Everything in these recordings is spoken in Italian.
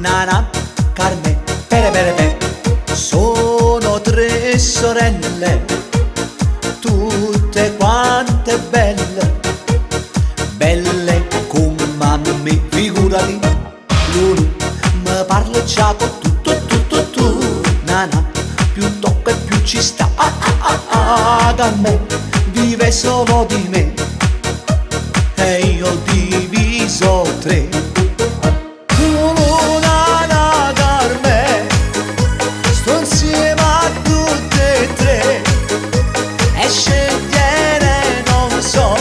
Nana, Carme, pere pere pe. Sono tre sorelle, tutte quante belle, belle come me, figurati. L'uno mi parla già con tu. Nana, più tocca e più ci sta. Carme vive solo di me e io ho diviso tre. Nana, Carme, sto insieme a tutte e tre e scegliere non so,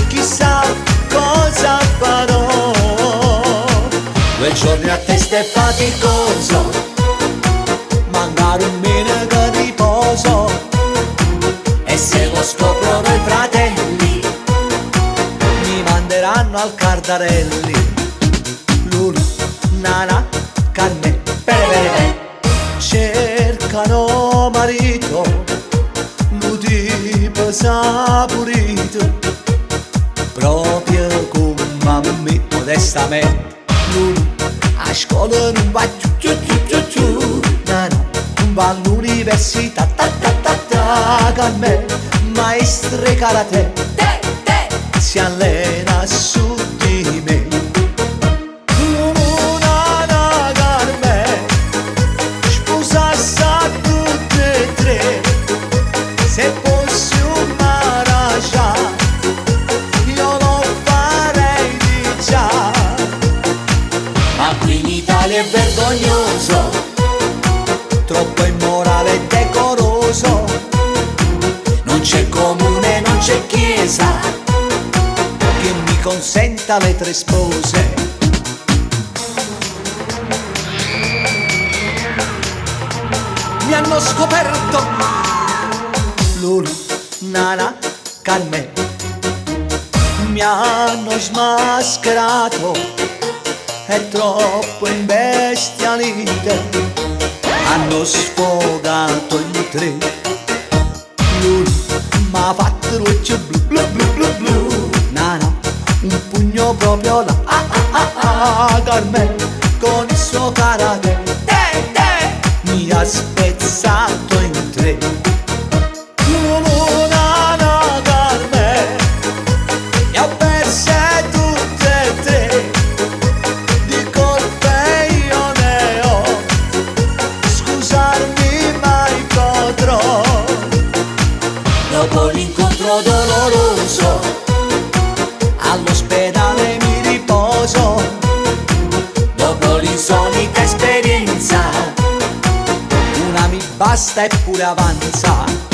chissà cosa farò. 2 giorni a testa è faticoso, magari un meno che riposo. E se lo scoprono i fratelli, mi manderanno al Cardarelli. Lulu, Nana, Carme, pere, cercano marito, un tipo saporito, proprio come me, modestamente. Lulu, a scuola non va giù, Nana, non va all'università, Carme, maestre karate, si allena su di me. Nana, Carme, sposarsi a tutte e tre, se fossi un maharaja io lo farei di già. Ma qui in Italia è vergognoso, troppo immorale e decoroso. Non c'è comune, non c'è chiesa che mi consenta le 3 spose. Mi hanno scoperto Lulu, Nana, Carme, mi hanno smascherato, è troppo imbestialite, hanno sfogato in 3. Lulu m'ha fatto luce blu, Nana, un pugno proprio là, Carme, con il suo karate, mi ha spezzato in 3. Nana, Carme, le ho perse tutte e 3, di colpe io ne ho, scusarmi mai potrò. Dopo l'incontro doloroso, all'ospedale mi riposo. Dopo l'insolita esperienza, una mi basta eppure avanza.